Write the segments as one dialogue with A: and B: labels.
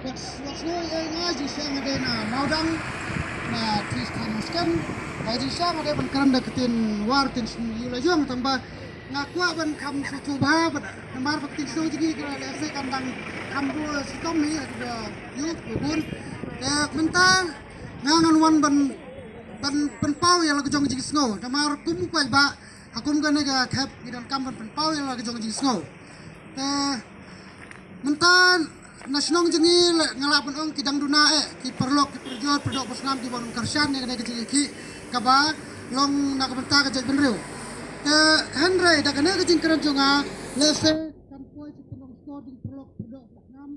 A: what's no nga ji sang ade na maudang na tris kan skem ba ji sang ade ban karam da ketin war tin yula jong tamba ngakwa ban kam su chu ba ban mar faktin so ji ki la se kan dang kam ru sitom ni da yu bun mentang ngangan wan ban pau ya la jong ji snow tamar kum kwai ba akum ga ne ga khap idan kam ban pau ya la jong ji snow mentan nasional jengi ngalapan ong kidang duna ki perlok ki perjor perdok persnam ki bon karsan yang ada kecil ki kaba long nak benta ka jek benriu Henry da kana ka jingkran jonga lese kampoi ci penong sto di perlok perdok persnam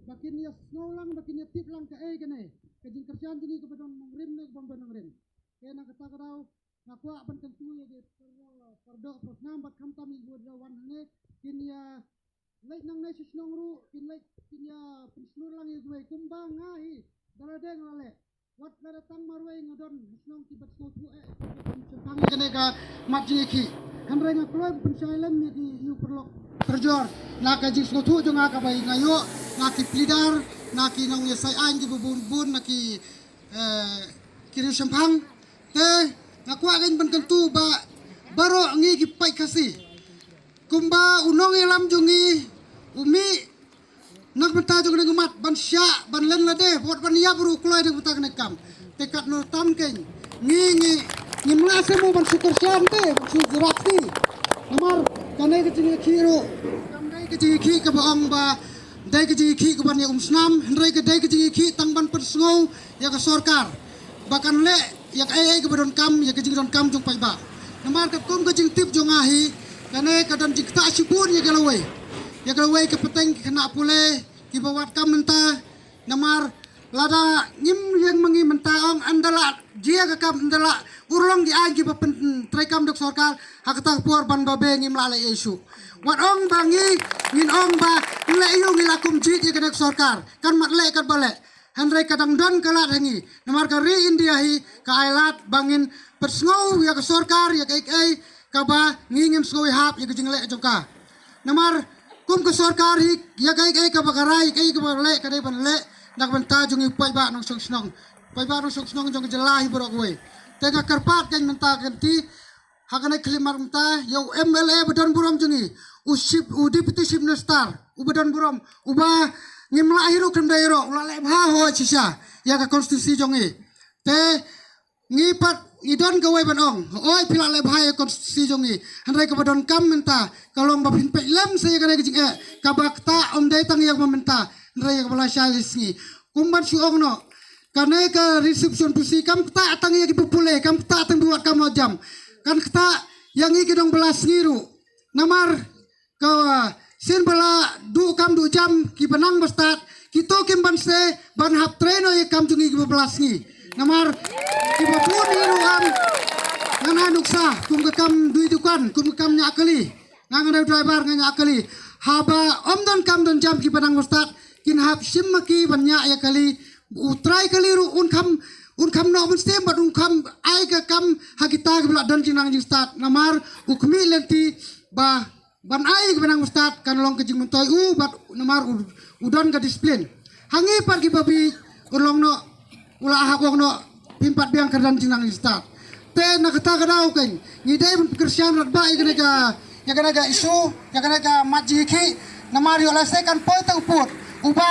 A: bakin ya snolang bakin ya tip lang ka kene ka jing karsan jengi ka bedon ngrim ne bon ben ngrim nak kata kadau ngakwa ban tentu ya di perdok persnam bat kam tam ibu wan ne kin ya lek nang ne sisnong ru kin lek kinya penslur lang yu gue kumbang ngai darade ngale wat dara tang marwe ngodon sisnong tibat snow tu sempang kene ka matji ki hamre nga kloy pensailem di yu perlok terjor na ka jing snow tu jonga ka bai ngayo na ki plidar na ki nang yesai an ki bubun na ki kiri sempang ngakwa gain ban kentu ba baro ngi ki pai kasi kumba unong elam jungi umi nak benta jong dengan mat ban sya ban len lade bot ban ya buru kloy de buta kene kam tekat no tam ken ngi mlase mo ban syukur syam te su jerakti namar kane ke jingi khiro kam dai ke jingi khi ka baong ba dai ke jingi khi ka ban ya snam hendrai ke dai ke jingi khi tang ban persngau ya ka sorkar bakan le ya ai ke badon kam ya ke jingi don kam jong pai ba namar ka kom ke jing tip jong ahi kane kadam jikta sibun ya galawai ya galawai ke peteng kena pule ki bawat kam menta namar lada nyim yang mangi menta ong andala jia ka kam andala urlong di agi ba trai kam dok sorkar hakata puar ban babe ngim lale isu wat ong bangi ngin ong ba le yu ngilakum jit ya kenek sorkar kan mat le kan bale handrai kadang don kalat hangi namar ka ri india hi ka ailat bangin persngau ya ka sorkar ya kai kaba ngingim sngoi hap ya jingle jongka namar kum ke sorkar hi ya kai ka bagarai kai ka le ka dai ban le nak benta jungi pai ba nong song snong pai ba nong song snong jong jelahi borok we tega karpat kan menta ganti hakane klimar menta yo MLA bedan buram jungi usip deputy chief minister ubedan buram uba ngimla hiru kem dairo ulale bha ho sisa ya ka konstitusi jongi te ngipat idon ka we banong oi pila le bha ya konstitusi jongi handai ka badon kam menta kalong ba pin pe lem se ka ne jinge ka bakta om dai tang yak menta ndai ka bala shalis ni kumban su ogno kane ka reception pusi kam ta tang yak popule kam ta tang buat kam jam kan kta yang iki dong belas ngiru namar ka sin bala du kam du jam ki banang bastat kito kim ban se ban hap traino ye kam jungi ki belas ni namar ki bapun ngiru am ngana nuksa kum ka kam du dukan kum kam nya kali ngana driver nya kali haba om don kam don jam ki banang bastat kin hap simma ki banya ya kali utrai kali ru un kam no mun stem bat un kam ai ka kam hakita ki bla don jinang jing start namar ukmi lenti ba ban ai ke benang ustad kan long ke jing mentoy bat namar udon ka disiplin hangi par ki babi ulong no ula hakong no pimpat biang kerdan jinang ustad te nak kata kadau kan ngidai pun pekerjaan rat bai kena ga isu ya kena ga maji ki namar yo lase kan poi tang put uba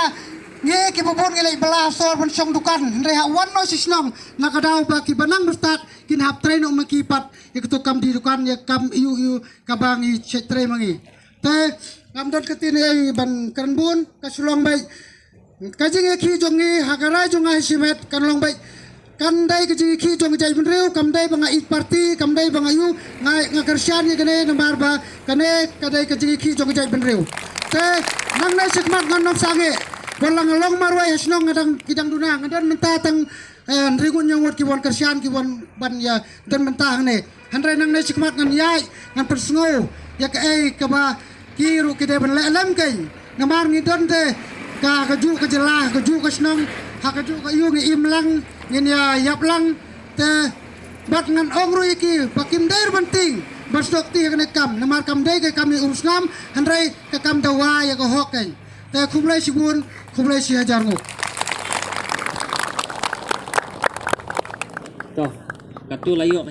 A: nge ki bubun nge bela sor ban song dukan ndai ha wan no sisnong nak kadau ba ki benang ustad kin hap train no makipat ikut kam di dukan ya kam iu kabangi cetre mangi te kam don ketine ban kanbun kasulong bai kajing ki jongi hagarai jonga simet kan long bai kandai kajing ki jong jai benreu kamdai banga it party kamdai banga yu ngai ngakarsian ye kene nambar ba kane kadai kajing ki jong jai benreu te nang nai sekmat ngan nom sange bolang long marwai snong ngadang kidang duna ngadan menta tang rigun yang wat kiwan karsian kiwan ban ya dan mentang ne handrai nang ne sikmat ngan yai ngan persngo ya ka ka ba kiru kide ban lem kai namar ni don te ka kaju ka jelah kaju ka snong ha kaju ka yu ngi imlang ngin ya yap lang te bat ngan ongru iki pakim dair banting bastok ti ka ne kam namar kam dai ka kam usnam handrai ka kam dawa ya ka hokai te kumlai sibun kumulay si hajar ngo.
B: To, katu layo